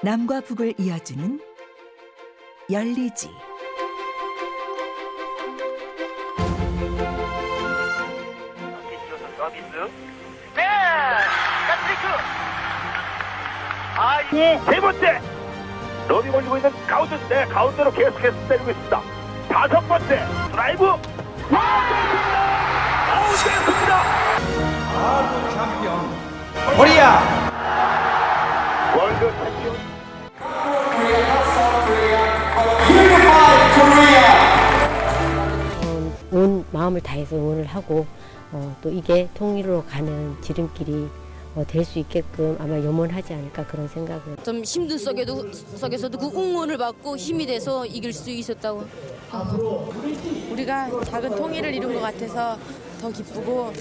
남과 북을 이어주는 열리지. 서비스. 네! 카트리크! 네. 세 번째! 러비 걸리고 있는 가운데, 네, 가운데로 계속해서 때리고 있습니다. 다섯 번째! 드라이브! 아웃됐습니다! 코리아 월드 챔피언. 온 마음을 다해서 응원을 하고 또 이게 통일로 가는 지름길이 될 수 있게끔 아마 염원하지 않을까 그런 생각을. 좀 힘든 속에서도 그 응원을 받고 힘이 돼서 이길 수 있었다고. 우리가 작은 통일을 이룬 것 같아서 더 기쁘고,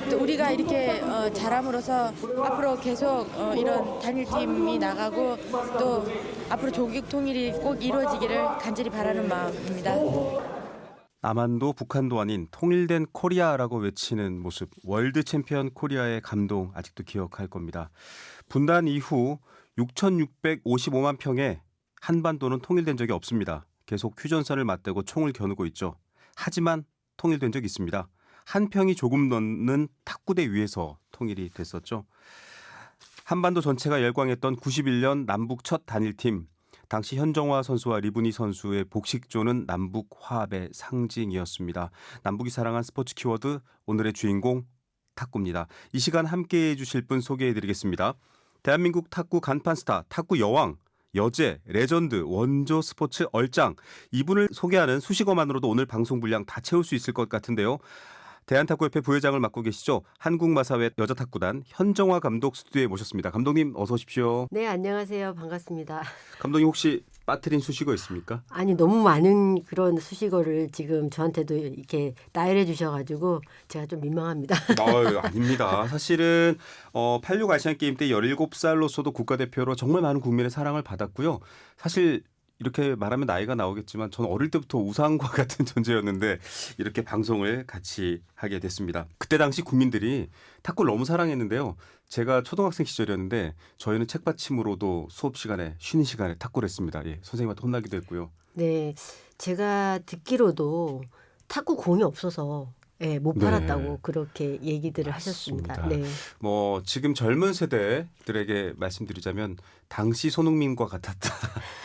또 우리가 이렇게 잘함으로써 앞으로 계속 이런 단일팀이 나가고 또 앞으로 조국 통일이 꼭 이루어지기를 간절히 바라는 마음입니다. 남한도 북한도 아닌 통일된 코리아라고 외치는 모습, 월드 챔피언 코리아의 감동 아직도 기억할 겁니다. 분단 이후 6,655만 평에 한반도는 통일된 적이 없습니다. 계속 휴전선을 맞대고 총을 겨누고 있죠. 하지만 통일된 적이 있습니다. 한 평이 조금 넘는 탁구대 위에서 통일이 됐었죠. 한반도 전체가 열광했던 91년 남북 첫 단일팀. 당시 현정화 선수와 리브니 선수의 복식조는 남북 화합의 상징이었습니다. 남북이 사랑한 스포츠 키워드, 오늘의 주인공 탁구입니다. 이 시간 함께해 주실 분 소개해드리겠습니다. 대한민국 탁구 간판 스타, 탁구 여왕, 여제, 레전드, 원조 스포츠 얼짱. 이분을 소개하는 수식어만으로도 오늘 방송 분량 다 채울 수 있을 것 같은데요. 대한탁구협회 부회장을 맡고 계시죠. 한국마사회 여자탁구단 현정화 감독 스튜디오에 모셨습니다. 감독님 어서 오십시오. 네, 안녕하세요. 반갑습니다. 감독님 혹시 빠뜨린 수식어 있습니까? 아니, 너무 많은 그런 수식어를 지금 저한테도 이렇게 나열해 주셔가지고 제가 좀 민망합니다. 아닙니다. 사실은 86 아시안게임 때 17살로서도 국가대표로 정말 많은 국민의 사랑을 받았고요. 사실 이렇게 말하면 나이가 나오겠지만 저는 어릴 때부터 우상과 같은 존재였는데 이렇게 방송을 같이 하게 됐습니다. 그때 당시 국민들이 탁구를 너무 사랑했는데요. 제가 초등학생 시절이었는데 저희는 책받침으로도 수업 시간에 쉬는 시간에 탁구를 했습니다. 예, 선생님한테 혼나기도 했고요. 네, 제가 듣기로도 탁구 공이 없어서 못 팔았다고 네. 그렇게 얘기들을 하셨습니다. 네. 뭐 지금 젊은 세대들에게 말씀드리자면 당시 손흥민과 같았다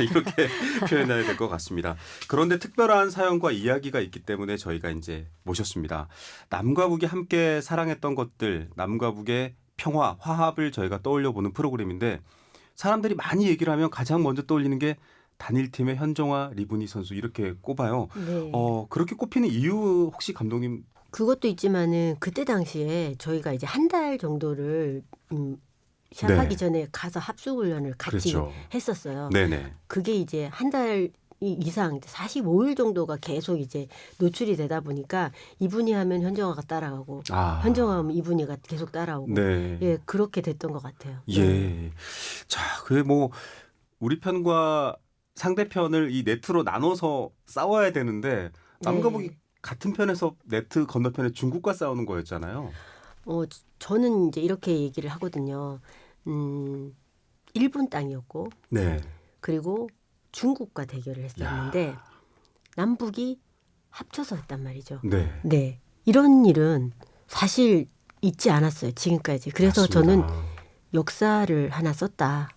이렇게 표현해야 될 것 같습니다. 그런데 특별한 사연과 이야기가 있기 때문에 저희가 이제 모셨습니다. 남과 북이 함께 사랑했던 것들, 남과 북의 평화, 화합을 저희가 떠올려보는 프로그램인데 사람들이 많이 얘기를 하면 가장 먼저 떠올리는 게 단일팀의 현정화, 리브니 선수 이렇게 꼽아요. 네. 그렇게 꼽히는 이유 혹시 감독님? 그것도 있지만은 그때 당시에 저희가 이제 한 달 정도를 시합하기 네. 전에 가서 합숙 훈련을 같이 그렇죠. 했었어요. 네네. 그게 이제 한 달 이상 45일 정도가 계속 이제 노출이 되다 보니까 이분이 하면 현정화가 따라가고 현정화 하면 이분이가 계속 따라오고 네. 예, 그렇게 됐던 것 같아요. 예. 자, 그게 뭐 우리 편과 상대편을 이 네트로 나눠서 싸워야 되는데 남과 북이 같은 편에서 네트 건너편에 중국과 싸우는 거였잖아요. 저는 이제 이렇게 얘기를 하거든요. 일본 땅이었고 네. 그리고 중국과 대결을 했었는데 남북이 합쳐서 했단 말이죠. 네. 네. 이런 일은 사실 있지 않았어요. 지금까지. 그래서 맞습니다. 저는 역사를 하나 썼다.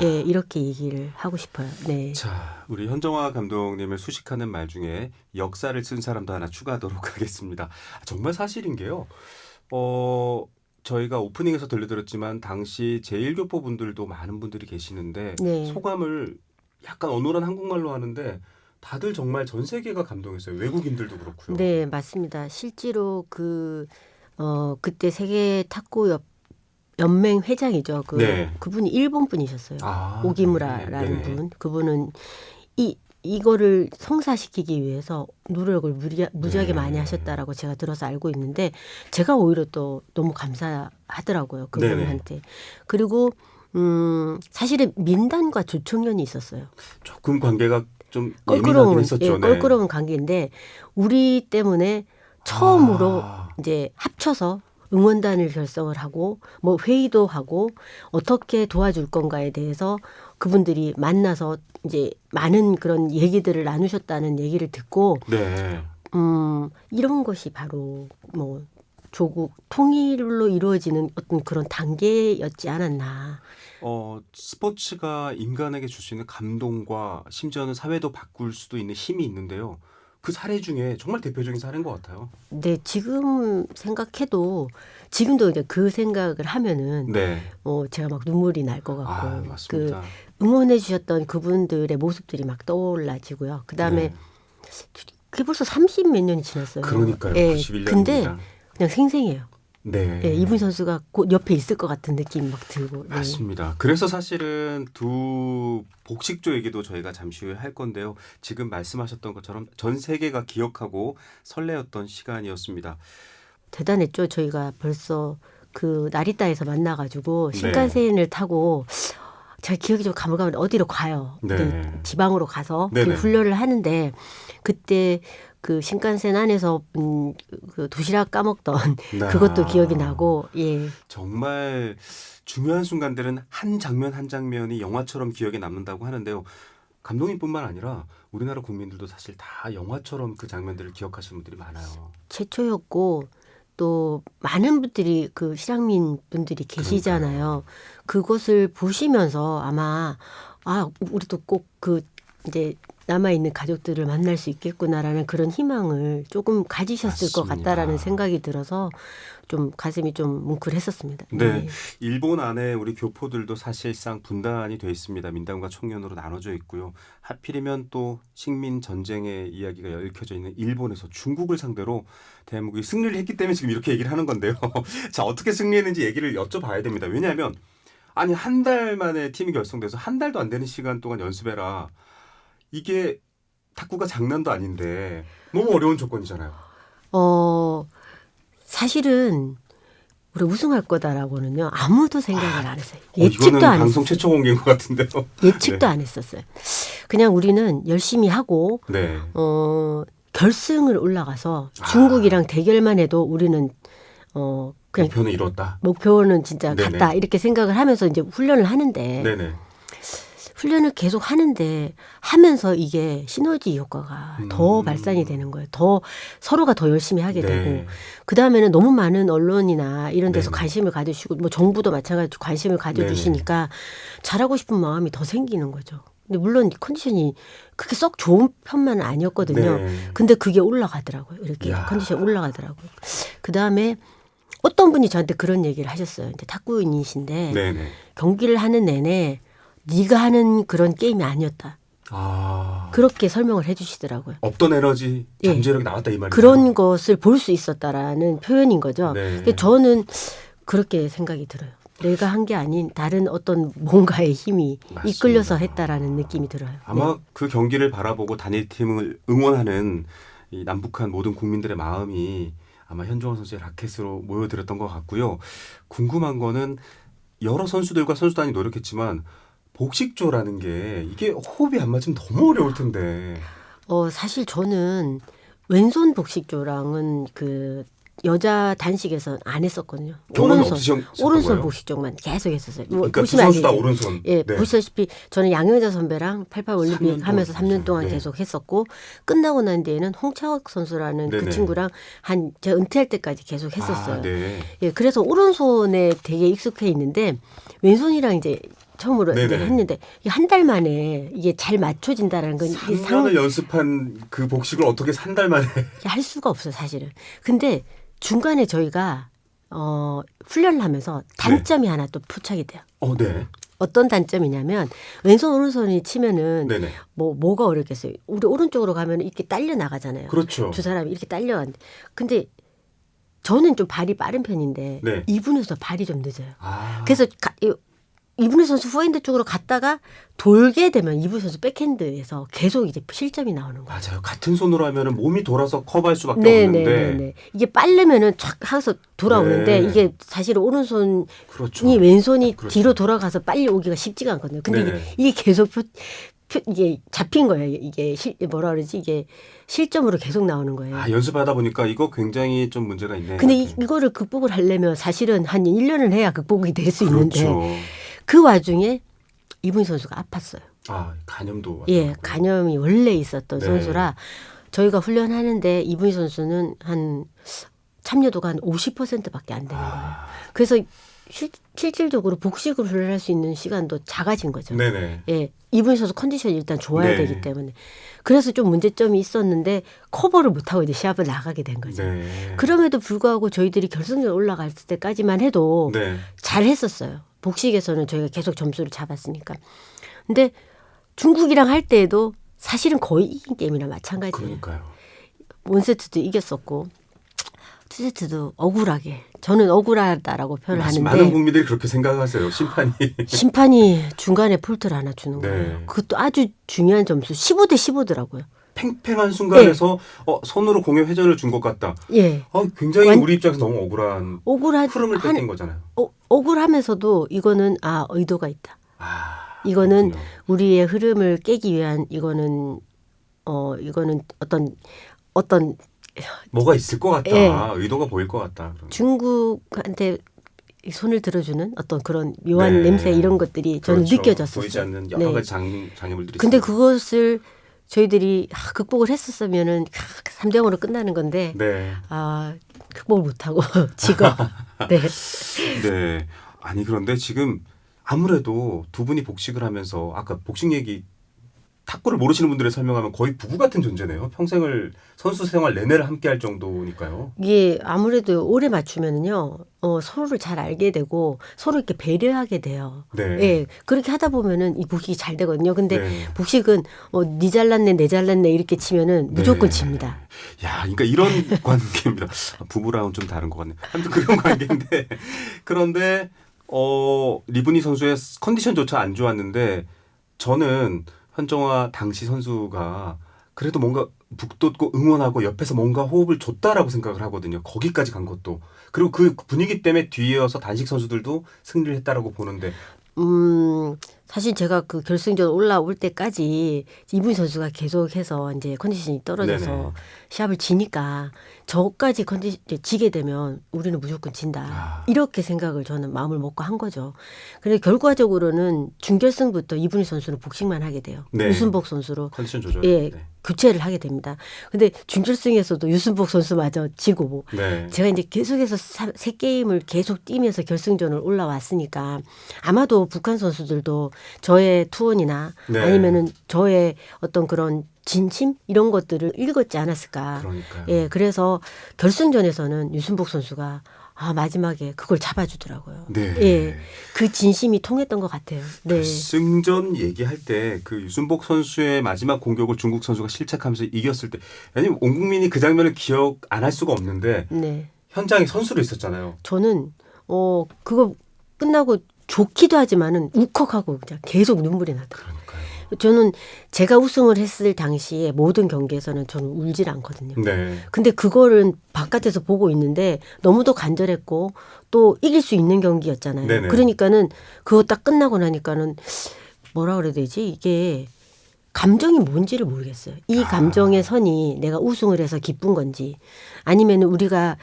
예, 이렇게 얘기를 하고 싶어요. 네. 자, 우리 현정화 감독님을 수식하는 말 중에 역사를 쓴 사람도 하나 추가하도록 하겠습니다. 정말 사실인 게요. 저희가 오프닝에서 들려드렸지만 당시 제1교포 분들도 많은 분들이 계시는데 네. 소감을 약간 어눌한 한국말로 하는데 다들 정말 전 세계가 감동했어요. 외국인들도 그렇고요. 네, 맞습니다. 실제로 그때 세계 탁구 연맹 회장이죠. 네. 그분이 일본 분이셨어요. 오기무라라는 네. 분. 그분은 이거를 성사시키기 위해서 노력을 무지하게 많이 하셨다라고 제가 들어서 알고 있는데 제가 오히려 또 너무 감사하더라고요. 그분한테. 그리고 사실은 민단과 조총련이 있었어요. 조금 관계가 좀 예민하긴 했었죠. 네. 껄끄러운 관계인데 우리 때문에 처음으로 이제 합쳐서 응원단을 결성을 하고 뭐 회의도 하고 어떻게 도와줄 건가에 대해서 그분들이 만나서 이제 많은 그런 얘기들을 나누셨다는 얘기를 듣고 네. 이런 것이 바로 뭐 조국 통일로 이루어지는 어떤 그런 단계였지 않았나. 스포츠가 인간에게 줄 수 있는 감동과 심지어는 사회도 바꿀 수도 있는 힘이 있는데요. 그 사례 중에 정말 대표적인 사례인 것 같아요. 네, 지금 생각해도 지금도 이제 그 생각을 하면은 네. 제가 막 눈물이 날 것 같고 아, 맞습니다. 그 응원해 주셨던 그분들의 모습들이 막 떠올라지고요. 그다음에 네. 그게 벌써 30 몇 년이 지났어요. 그러니까요. 예, 91년입니다. 근데 그냥 생생해요. 네. 예, 이분 선수가 곧 옆에 있을 것 같은 느낌이 막 들고. 네. 맞습니다. 그래서 사실은 두 복식조 얘기도 저희가 잠시 후에 할 건데요. 지금 말씀하셨던 것처럼 전 세계가 기억하고 설레었던 시간이었습니다. 대단했죠. 저희가 벌써 그 나리타에서 만나가지고 네. 신칸센을 타고 제가 기억이 좀 가물가물 어디로 가요. 네. 네, 지방으로 가서 네네. 그 훈련을 하는데 그때 그 신칸센 안에서 그 도시락 까먹던 그것도 기억이 나고 예. 정말 중요한 순간들은 한 장면 한 장면이 영화처럼 기억에 남는다고 하는데요. 감독님뿐만 아니라 우리나라 국민들도 사실 다 영화처럼 그 장면들을 기억하시는 분들이 많아요. 최초였고 또 많은 분들이 그 실향민 분들이 계시잖아요. 그것을 보시면서 아마 우리도 꼭 그 이제 남아 있는 가족들을 만날 수 있겠구나라는 그런 희망을 조금 가지셨을 것 맞습니다. 같다라는 생각이 들어서 좀 가슴이 좀 뭉클했었습니다. 네, 일본 안에 우리 교포들도 사실상 분단이 돼 있습니다. 민당과 청년으로 나눠져 있고요. 하필이면 또 식민 전쟁의 이야기가 얽혀져 있는 일본에서 중국을 상대로 대한민국이 승리를 했기 때문에 지금 이렇게 얘기를 하는 건데요. 자, 어떻게 승리했는지 얘기를 여쭤봐야 됩니다. 왜냐하면 아니 한 달 만에 팀이 결성돼서 한 달도 안 되는 시간 동안 연습해라. 이게 탁구가 장난도 아닌데 너무 어려운 조건이잖아요. 사실은 우리 우승할 거다라고는요 아무도 생각을 안 했어요. 이거는 예측도 안 방송 했어요. 최초 공개인 것 같은데요. 예측도 네. 안 했었어요. 그냥 우리는 열심히 하고 네. 결승을 올라가서 중국이랑 대결만 해도 우리는 그냥 목표는 이뤘다. 목표는 진짜 네네. 갔다 이렇게 생각을 하면서 이제 훈련을 하는데 네네. 훈련을 계속 하는데 하면서 이게 시너지 효과가 더 발산이 되는 거예요. 더 서로가 더 열심히 하게 네. 되고 그 다음에는 너무 많은 언론이나 이런 데서 네네. 관심을 가져주시고 뭐 정부도 마찬가지로 관심을 가져주시니까 잘하고 싶은 마음이 더 생기는 거죠. 근데 물론 컨디션이 그렇게 썩 좋은 편만은 아니었거든요. 네. 근데 그게 올라가더라고요. 이렇게 야. 컨디션 올라가더라고요. 그 다음에 어떤 분이 저한테 그런 얘기를 하셨어요. 이제 탁구인이신데 네네. 경기를 하는 내내 네가 하는 그런 게임이 아니었다. 그렇게 설명을 해주시더라고요. 없던 에너지, 예. 잠재력이 나왔다 이 말이죠. 그런 것을 볼 수 있었다라는 표현인 거죠. 네. 근데 저는 그렇게 생각이 들어요. 내가 한 게 아닌 다른 어떤 뭔가의 힘이 맞습니다. 이끌려서 했다라는 느낌이 들어요. 아마 네. 그 경기를 바라보고 단일팀을 응원하는 이 남북한 모든 국민들의 마음이 아마 현종원 선수의 라켓으로 모여들었던 것 같고요. 궁금한 거는 여러 선수들과 선수단이 노력했지만 복식조라는 게 이게 호흡이 안 맞으면 너무 어려울 텐데. 사실 저는 왼손 복식조랑은 그 여자 단식에서 안 했었거든요. 경험이 없으셨던 오른손 거예요? 복식조만 계속 했었어요. 뭐 그러니까 두 보시면 선수 다 아시죠? 오른손. 예, 네. 보시다시피 저는 양효자 선배랑 88 올림픽 3년 하면서 동안 3년 동안 네. 계속 했었고 끝나고 난 뒤에는 홍차옥 선수라는 네네. 그 친구랑 제가 은퇴할 때까지 계속 했었어요. 아, 네. 예, 그래서 오른손에 되게 익숙해 있는데 왼손이랑 이제 처음으로 네네. 이제 했는데 한 달 만에 이게 잘 맞춰진다라는 건 이게 3년을 연습한 그 복식을 어떻게 한 달 만에. 할 수가 없어요, 사실은. 근데 중간에 저희가 훈련을 하면서 단점이 하나 또 포착이 돼요. 네. 어떤 단점이냐면 왼손 오른손이 치면은 네네. 뭐가 어렵겠어요. 우리 오른쪽으로 가면 이렇게 딸려 나가잖아요. 그렇죠. 두 사람이 이렇게 딸려. 근데 저는 좀 발이 빠른 편인데 네. 이분에서 발이 좀 늦어요. 아. 그래서 이분의 선수 포핸드 쪽으로 갔다가 돌게 되면 이분 선수 백핸드에서 계속 이제 실점이 나오는 거예요. 맞아요. 같은 손으로 하면은 몸이 돌아서 커버할 수밖에 없는데. 네네네. 이게 빠르면은 촥 하서 돌아오는데 네. 이게 사실 오른손이 그렇죠. 왼손이 그렇죠. 뒤로 돌아가서 빨리 오기가 쉽지가 않거든요. 근데 네네. 이게 계속 이게 잡힌 거예요. 이게 뭐라 그러지? 이게 실점으로 계속 나오는 거예요. 아, 연습하다 보니까 이거 굉장히 좀 문제가 있네. 근데 이거를 극복을 하려면 사실은 한 1년을 해야 극복이 될 수 있는데 그렇죠. 그 와중에 이분희 선수가 아팠어요. 아, 간염도. 예, 왔다고요? 간염이 원래 있었던 네. 선수라 저희가 훈련하는데 이분희 선수는 한 참여도가 한 50%밖에 안 되는 거예요. 아, 그래서 실질적으로 복식을 훈련할 수 있는 시간도 작아진 거죠. 네네. 예, 이분희 선수 컨디션이 일단 좋아야 네. 되기 때문에 그래서 좀 문제점이 있었는데 커버를 못하고 이제 시합을 나가게 된 거죠. 네. 그럼에도 불구하고 저희들이 결승전 올라갈 때까지만 해도 네. 잘했었어요. 복식에서는 저희가 계속 점수를 잡았으니까. 근데 중국이랑 할 때에도 사실은 거의 이긴 게임이나 마찬가지예요. 그러니까요. 원세트도 이겼었고 투세트도 억울하게 저는 억울하다라고 표현을 많은 하는데 국민들이 그렇게 생각하세요. 심판이. 심판이 중간에 폴트를 하나 주는 네. 거예요. 그것도 아주 중요한 점수 15대 15더라고요. 팽팽한 순간에서 손으로 공의 회전을 준 것 같다. 예. 굉장히 완- 우리 입장에서 너무 억울한 흐름을 뺏긴 거잖아요. 억울하면서도 이거는 의도가 있다. 아, 이거는 그렇군요. 우리의 흐름을 깨기 위한 이거는 어떤 뭐가 있을 것 같다. 예. 의도가 보일 것 같다. 그런. 중국한테 손을 들어주는 어떤 그런 묘한 네. 냄새 이런 것들이 저는 그렇죠. 느껴졌었어요. 보이지 않는 여러 네. 가지 장애물들이 근데 있습니다. 그것을 저희들이 극복을 했었으면은 3대0으로 끝나는 건데 네. 극복을 못하고 지금 네. 네. 아니 그런데 지금 아무래도 두 분이 복식을 하면서 아까 복식 얘기 탁구를 모르시는 분들에 설명하면 거의 부부 같은 존재네요. 평생을 선수 생활 내내를 함께 할 정도니까요. 이게 아무래도 오래 맞추면은요 서로를 잘 알게 되고 서로 이렇게 배려하게 돼요. 네. 예, 그렇게 하다 보면은 이 복식이 잘 되거든요. 근데 네. 복식은 니 잘났네, 내 잘났네 이렇게 치면은 무조건 네. 집니다. 야, 그러니까 이런 관계입니다. 부부랑은 좀 다른 것 같네요. 아무튼 그런 관계인데 그런데 리브니 선수의 컨디션조차 안 좋았는데 저는 현정화 당시 선수가 그래도 뭔가 북돋고 응원하고 옆에서 뭔가 호흡을 줬다라고 생각을 하거든요. 거기까지 간 것도. 그리고 그 분위기 때문에 뒤에 이어서 단식 선수들도 승리를 했다라고 보는데 사실 제가 그 결승전 올라올 때까지 이분희 선수가 계속해서 이제 컨디션이 떨어져서 네네. 시합을 지니까 저까지 지게 되면 우리는 무조건 진다. 이렇게 생각을 저는 마음을 먹고 한 거죠. 그런데 결과적으로는 준결승부터 이분희 선수는 복식만 하게 돼요. 네. 유순복 선수로 컨디션 조절. 예, 네. 교체를 하게 됩니다. 근데 준결승에서도 유순복 선수마저 지고 네. 제가 이제 계속해서 세 게임을 계속 뛰면서 결승전을 올라왔으니까 아마도 북한 선수들도 저의 투혼이나 네. 아니면은 저의 어떤 그런 진심 이런 것들을 읽었지 않았을까. 그러니까요. 예, 그래서 결승전에서는 유순복 선수가 마지막에 그걸 잡아주더라고요. 네. 예, 그 진심이 통했던 것 같아요. 네. 결승전 얘기할 때 그 유순복 선수의 마지막 공격을 중국 선수가 실책하면서 이겼을 때 아니 온 국민이 그 장면을 기억 안 할 수가 없는데 네. 현장에 선수로 있었잖아요. 저는 그거 끝나고 좋기도 하지만은 울컥하고 그냥 계속 눈물이 나더라고요. 그러니까요. 저는 제가 우승을 했을 당시에 모든 경기에서는 저는 울질 않거든요. 네. 근데 그거를 바깥에서 보고 있는데 너무도 간절했고 또 이길 수 있는 경기였잖아요. 네네. 그러니까는 그거 딱 끝나고 나니까는 뭐라 그래야 되지? 이게 감정이 뭔지를 모르겠어요. 이 감정의 선이 내가 우승을 해서 기쁜 건지 아니면 우리가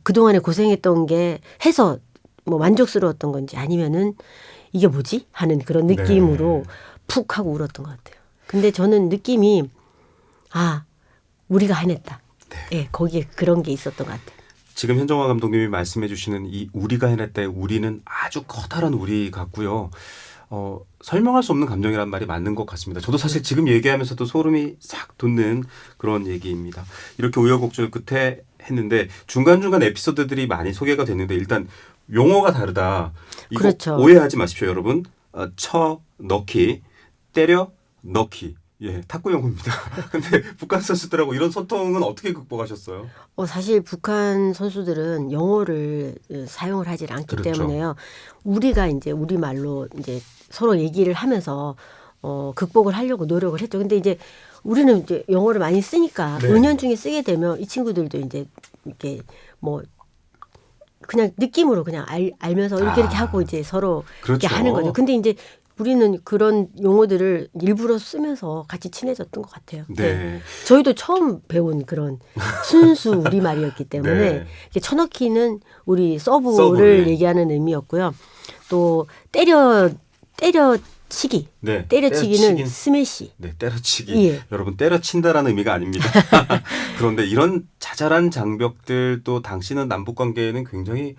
그동안에 고생했던 게 해서 뭐 만족스러웠던 건지 아니면은 이게 뭐지? 하는 그런 느낌으로 푹 하고 울었던 것 같아요. 근데 저는 느낌이 우리가 해냈다. 예, 거기에 그런 게 있었던 것 같아요. 지금 현정화 감독님이 말씀해 주시는 이 우리가 해냈다의 우리는 아주 커다란 우리 같고요. 설명할 수 없는 감정이란 말이 맞는 것 같습니다. 저도 사실 지금 얘기하면서도 소름이 싹 돋는 그런 얘기입니다. 이렇게 우여곡절 끝에 했는데 중간중간 에피소드들이 많이 소개가 됐는데 일단 용어가 다르다. 이거 그렇죠. 오해하지 마십시오, 여러분. 쳐 넣기, 때려 넣기. 예, 탁구 용어입니다. 근데 북한 선수들하고 이런 소통은 어떻게 극복하셨어요? 사실 북한 선수들은 영어를 사용을 하질 않기 그렇죠. 때문에요. 우리가 이제 우리말로 이제 서로 얘기를 하면서 극복을 하려고 노력을 했죠. 근데 이제 우리는 이제 영어를 많이 쓰니까 네. 은연중에 쓰게 되면 이 친구들도 이제 이렇게 뭐 그냥 느낌으로 그냥 알면서 이렇게 하고 이제 서로 그렇죠. 이렇게 하는 거죠. 근데 이제 우리는 그런 용어들을 일부러 쓰면서 같이 친해졌던 것 같아요. 네. 저희도 처음 배운 그런 순수 우리말이었기 때문에 네. 이렇게 쳐넣기는 우리 서브를 서브를. 얘기하는 의미였고요. 또 때려치기. 네. 때려치기는 때려치긴- 스매시. 네, 때려치기. 예. 여러분 때려친다라는 의미가 아닙니다. 그런데 이런 자잘한 장벽들 또 당시는 남북 관계에는 굉장히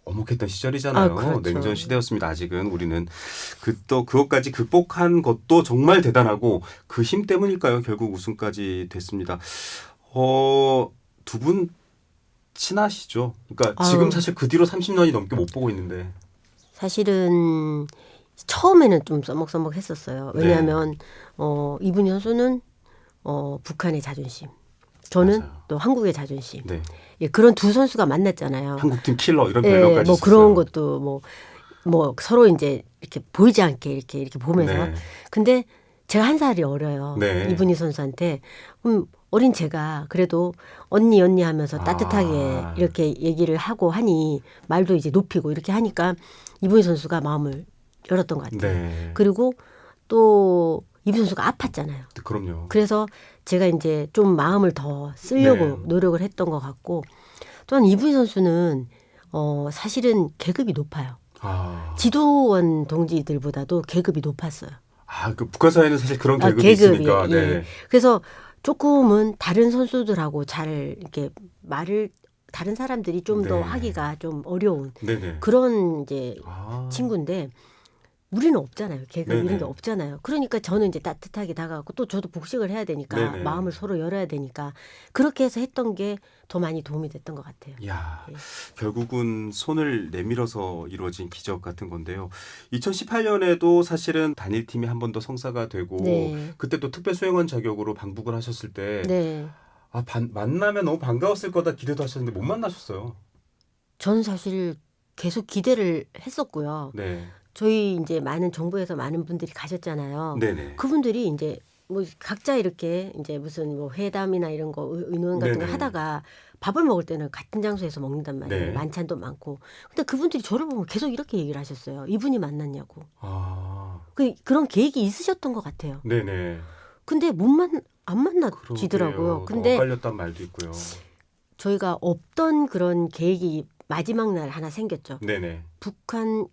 엄혹했던 시절이잖아요. 아, 그렇죠. 냉전 시대였습니다. 아직은 우리는 또 그것까지 극복한 것도 정말 대단하고 그 힘 때문일까요? 결국 우승까지 됐습니다. 두 분 친하시죠? 그러니까 아유. 지금 사실 그 뒤로 30년이 넘게 못 보고 있는데. 사실은 처음에는 좀 써먹써먹했었어요. 왜냐하면 이분희 선수는 북한의 자존심, 저는 맞아요. 또 한국의 자존심. 네. 예, 그런 두 선수가 만났잖아요. 한국팀 킬러 이런 예, 별명까지 뭐 있었어요. 그런 것도 뭐 서로 이제 이렇게 보이지 않게 이렇게 보면서. 네. 근데 제가 한 살이 어려요. 네. 이분희 선수한테. 어린 제가 그래도 언니 하면서 따뜻하게 아. 이렇게 얘기를 하고 하니 말도 이제 높이고 이렇게 하니까 이분희 선수가 마음을 열었던 것 같아요. 네. 그리고 또 이분희 선수가 아팠잖아요. 그럼요. 그래서 제가 이제 좀 마음을 더 쓰려고 네. 노력을 했던 것 같고 또한 이분희 선수는 사실은 계급이 높아요. 지도원 동지들보다도 계급이 높았어요. 그 북한 사회는 사실 그런 계급이 계급이, 있으니까. 예. 네. 그래서 조금은 다른 선수들하고 잘 이렇게 말을 다른 사람들이 좀 더 네. 하기가 좀 어려운 네네. 그런 이제 아. 친구인데 우리는 없잖아요. 계급 네네. 이런 게 없잖아요. 그러니까 저는 이제 따뜻하게 다가가고 또 저도 복식을 해야 되니까 네네. 마음을 서로 열어야 되니까 그렇게 해서 했던 게 더 많이 도움이 됐던 것 같아요. 야, 예. 결국은 손을 내밀어서 이루어진 기적 같은 건데요. 2018년에도 사실은 단일팀이 한 번 더 성사가 되고 네. 그때 또 특별수행원 자격으로 방북을 하셨을 때 네. 만나면 너무 반가웠을 거다 기대도 하셨는데 못 만나셨어요. 저는 사실 계속 기대를 했었고요. 네. 저희 이제 많은 정부에서 많은 분들이 가셨잖아요. 네네. 그분들이 이제 뭐 각자 이렇게 이제 무슨 뭐 회담이나 이런 거 의논 같은 거 네네. 하다가 밥을 먹을 때는 같은 장소에서 먹는단 말이에요. 네. 만찬도 많고. 근데 그분들이 저를 보면 계속 이렇게 얘기를 하셨어요. 이분이 만났냐고. 아, 그런 계획이 있으셨던 것 같아요. 네네. 근데 안 만나지더라고요. 근데 엇갈렸단 말도 있고요. 저희가 없던 그런 계획이 마지막 날 하나 생겼죠. 네네. 북한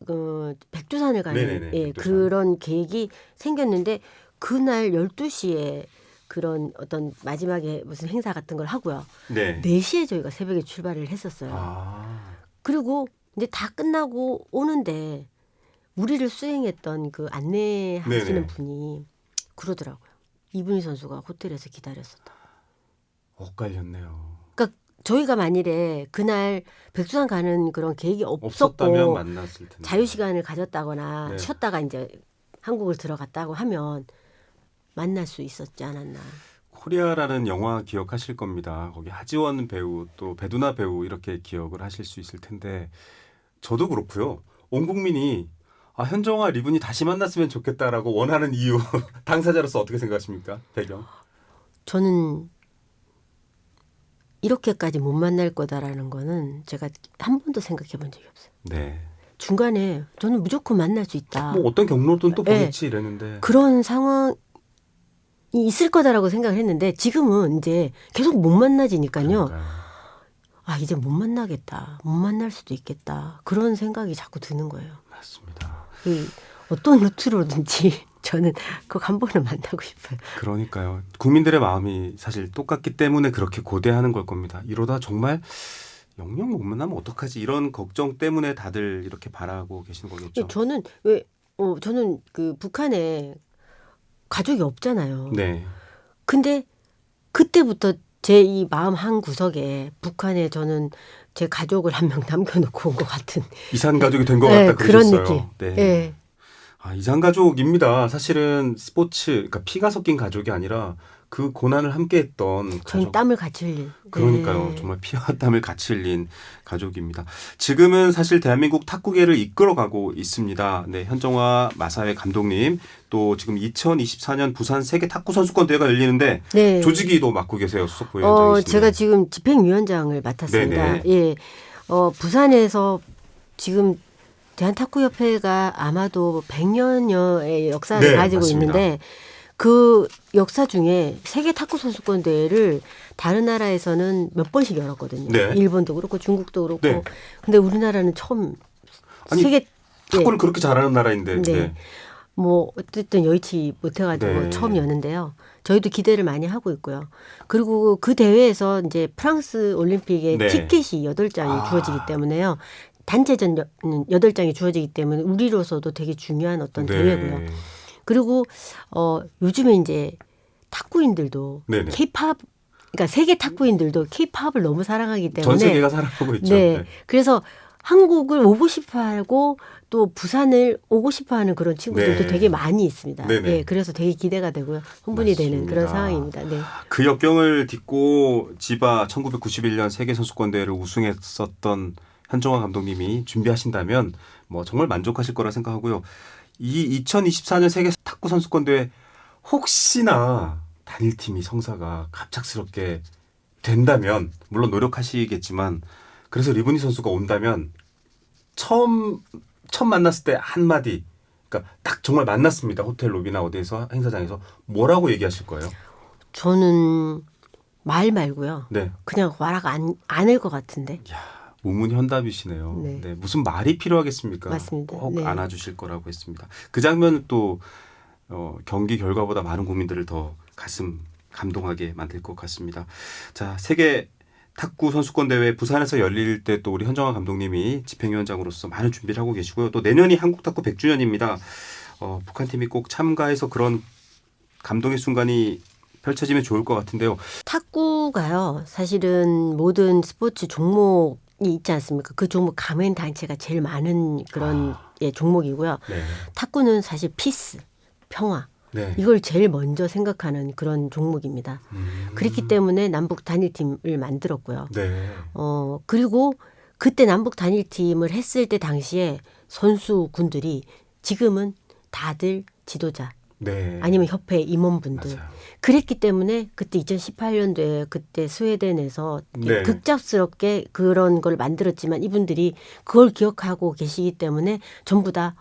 백두산을 가는 네네네, 예, 백두산. 그런 계획이 생겼는데 그날 12시에 그런 어떤 마지막에 무슨 행사 같은 걸 하고요. 네. 4시에 저희가 새벽에 출발을 했었어요. 아, 그리고 이제 다 끝나고 오는데 우리를 수행했던 그 안내하시는 네네. 분이 그러더라고요. 이분희 선수가 호텔에서 기다렸었다. 엇갈렸네요. 그러니까 저희가 만일에 그날 백두산 가는 그런 계획이 없었다면 없었고 만났을 텐데. 자유 시간을 가졌다거나 네. 쉬었다가 이제 한국을 들어갔다고 하면 만날 수 있었지 않았나. 코리아라는 영화 기억하실 겁니다. 거기 하지원 배우 또 배두나 배우 이렇게 기억을 하실 수 있을 텐데 저도 그렇고요. 온 국민이 현정아 리분이 다시 만났으면 좋겠다라고 원하는 이유 당사자로서 어떻게 생각하십니까? 배경. 저는 이렇게까지 못 만날 거다라는 거는 제가 한 번도 생각해 본 적이 없어요. 네. 중간에 저는 무조건 만날 수 있다. 뭐 어떤 경로든 또 네. 보겠지 이랬는데. 그런 상황이 있을 거다라고 생각을 했는데 지금은 이제 계속 못 만나지니까요. 그러니까요. 이제 못 만나겠다. 못 만날 수도 있겠다. 그런 생각이 자꾸 드는 거예요. 맞습니다. 어떤 루트로든지 저는 꼭 한 번은 만나고 싶어요. 그러니까요. 국민들의 마음이 사실 똑같기 때문에 그렇게 고대하는 걸 겁니다. 이러다 정말 영영 못 만나면 어떡하지? 이런 걱정 때문에 다들 이렇게 바라고 계시는 거겠죠. 저는 저는 그 북한에 가족이 없잖아요. 네. 근데 그때부터 제 이 마음 한 구석에 북한에 저는 제 가족을 한 명 남겨놓고 온 것 같은 이산 가족이 된 것 네, 같다 그런 그러셨어요. 느낌. 네. 네. 이산 가족입니다. 사실은 스포츠, 그러니까 피가 섞인 가족이 아니라 그 고난을 함께했던 저희 가족. 땀을 같이 흘린. 그러니까요. 네. 정말 피와 땀을 같이 흘린 가족입니다. 지금은 사실 대한민국 탁구계를 이끌어가고 있습니다. 네, 현정화 마사회 감독님 또 지금 2024년 부산 세계 탁구 선수권 대회가 열리는데 네. 조직위도 맡고 계세요. 수석 부위원장이신데. 제가 지금 집행위원장을 맡았습니다. 네네. 예. 부산에서 지금 대한탁구협회가 아마도 100년여의 역사를 네, 가지고 맞습니다. 있는데 그 역사 중에 세계 탁구 선수권 대회를 다른 나라에서는 몇 번씩 열었거든요. 네. 일본도 그렇고 중국도 그렇고. 네. 근데 우리나라는 처음 아니, 세계 탁구를 그렇게 잘하는 나라인데. 네. 네. 뭐 어쨌든 여의치 못해가지고 네. 처음 여는데요. 저희도 기대를 많이 하고 있고요. 그리고 그 대회에서 이제 프랑스 올림픽에 네. 티켓이 8장이 주어지기 때문에요. 단체전 8장이 주어지기 때문에 우리로서도 되게 중요한 어떤 네. 대회고요. 그리고 요즘에 이제 탁구인들도 네네. K-팝 그러니까 세계 탁구인들도 K-팝을 너무 사랑하기 때문에 전 세계가 사랑하고 있죠. 네. 네. 그래서 한국을 오고 싶어하고 또 부산을 오고 싶어하는 그런 친구들도 네. 되게 많이 있습니다. 네네. 예, 그래서 되게 기대가 되고요. 흥분이 되는 그런 맞습니다. 상황입니다. 네. 그 역경을 딛고 지바 1991년 세계 선수권 대회를 우승했었던 현정화 감독님이 준비하신다면 뭐 정말 만족하실 거라 생각하고요. 이 2024년 세계 탁구 선수권 대회 혹시나 단일팀이 성사가 갑작스럽게 된다면 물론 노력하시겠지만 그래서 리브니 선수가 온다면 처음 만났을 때 한마디 그러니까 딱 정말 만났습니다. 호텔 로비나 어디에서 행사장에서 뭐라고 얘기하실 거예요? 저는 말 말고요. 네. 그냥 와락 안할 것 같은데. 우문현답이시네요. 네. 네, 무슨 말이 필요하겠습니까? 맞습니다. 꼭 네. 안아주실 거라고 했습니다. 그 장면은 또 경기 결과보다 많은 국민들을 더 가슴 감동하게 만들 것 같습니다. 자, 세계 탁구 선수권 대회 부산에서 열릴 때 또 우리 현정화 감독님이 집행위원장으로서 많은 준비를 하고 계시고요. 또 내년이 한국 탁구 100주년입니다. 북한 팀이 꼭 참가해서 그런 감동의 순간이 펼쳐지면 좋을 것 같은데요. 탁구가요. 사실은 모든 스포츠 종목이 있지 않습니까? 그 종목 가맹 단체가 제일 많은 그런 종목이고요. 네. 탁구는 사실 피스, 평화 네. 이걸 제일 먼저 생각하는 그런 종목입니다. 그렇기 때문에 남북 단일팀을 만들었고요. 네. 그리고 그때 남북 단일팀을 했을 때 당시에 선수군들이 지금은 다들 지도자 네. 아니면 협회 임원분들 맞아요. 그랬기 때문에 그때 2018년도에 그때 스웨덴에서 네. 급작스럽게 그런 걸 만들었지만 이분들이 그걸 기억하고 계시기 때문에 전부 다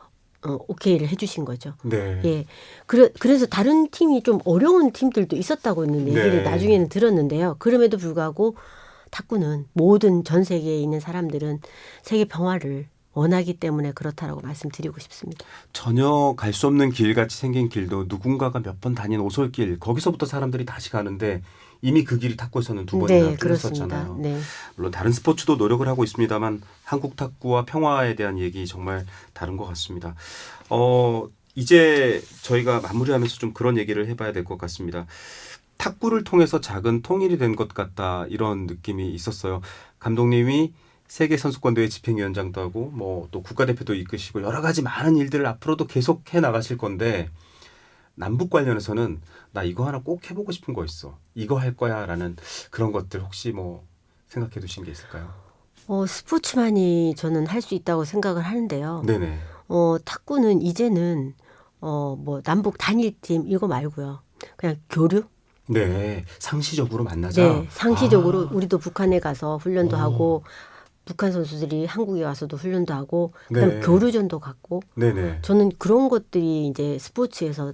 오케이를 해주신 거죠. 네. 예. 그래서 다른 팀이 좀 어려운 팀들도 있었다고 있는 얘기를 네. 나중에는 들었는데요. 그럼에도 불구하고 탁구는 모든 전 세계에 있는 사람들은 세계 평화를 원하기 때문에 그렇다라고 말씀드리고 싶습니다. 전혀 갈 수 없는 길같이 생긴 길도 누군가가 몇 번 다닌 오솔길 거기서부터 사람들이 다시 가는데 이미 그 길이 탁구에서는 두 번이나 네, 그렇습니다. 뚫렸었잖아요. 네. 물론 다른 스포츠도 노력을 하고 있습니다만 한국 탁구와 평화에 대한 얘기 정말 다른 것 같습니다. 이제 저희가 마무리하면서 좀 그런 얘기를 해봐야 될 것 같습니다. 탁구를 통해서 작은 통일이 된 것 같다 이런 느낌이 있었어요. 감독님이 세계 선수권 대회 집행위원장도 하고 뭐 또 국가대표도 이끄시고 여러 가지 많은 일들을 앞으로도 계속 해 나가실 건데 남북 관련해서는 나 이거 하나 꼭 해보고 싶은 거 있어. 이거 할 거야라는 그런 것들 혹시 뭐 생각해 두신 게 있을까요? 스포츠만이 저는 할 수 있다고 생각을 하는데요. 네네. 탁구는 이제는 뭐 남북 단일팀 이거 말고요. 그냥 교류? 네. 상시적으로 만나자. 네. 상시적으로 우리도 북한에 가서 훈련도 하고 북한 선수들이 한국에 와서도 훈련도 하고 그다음에 네. 교류전도 갖고 네네. 저는 그런 것들이 이제 스포츠에서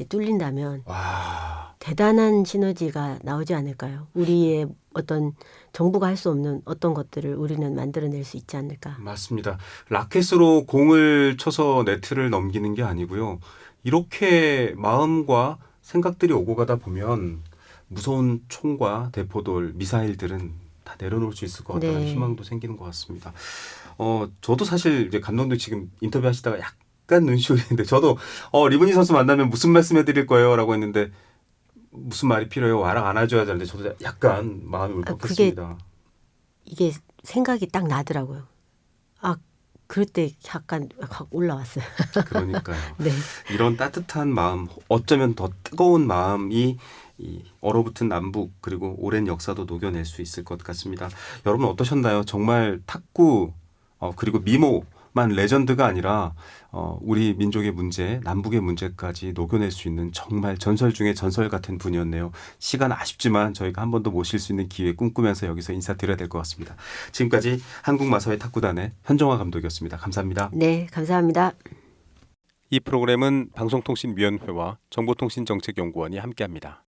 뚫린다면 와. 대단한 시너지가 나오지 않을까요? 우리의 어떤 정부가 할 수 없는 어떤 것들을 우리는 만들어낼 수 있지 않을까. 맞습니다. 라켓으로 공을 쳐서 네트를 넘기는 게 아니고요. 이렇게 마음과 생각들이 오고 가다 보면 무서운 총과 대포돌, 미사일들은 다 내려놓을 수 있을 것 같다는 네. 희망도 생기는 것 같습니다. 저도 사실 이제 감독님 지금 인터뷰하시다가 약간 눈시 올리는데 저도 리브니 선수 만나면 무슨 말씀 해드릴 거예요라고 했는데 무슨 말이 필요해요? 와랑 안아줘야 되는데 저도 약간 마음이 울컥했습니다. 이게 생각이 딱 나더라고요. 그럴 때 약간 확 올라왔어요. 그러니까요. 네. 이런 따뜻한 마음, 어쩌면 더 뜨거운 마음이 이 얼어붙은 남북 그리고 오랜 역사도 녹여낼 수 있을 것 같습니다. 여러분 어떠셨나요? 정말 탁구 그리고 미모 레전드가 아니라 우리 민족의 문제, 남북의 문제까지 녹여낼 수 있는 정말 전설 중에 전설 같은 분이었네요. 시간 아쉽지만 저희가 한 번 더 모실 수 있는 기회 꿈꾸면서 여기서 인사드려야 될 것 같습니다. 지금까지 한국마사회 탁구단의 현정화 감독이었습니다. 감사합니다. 네, 감사합니다. 이 프로그램은 방송통신위원회와 정보통신정책연구원이 함께합니다.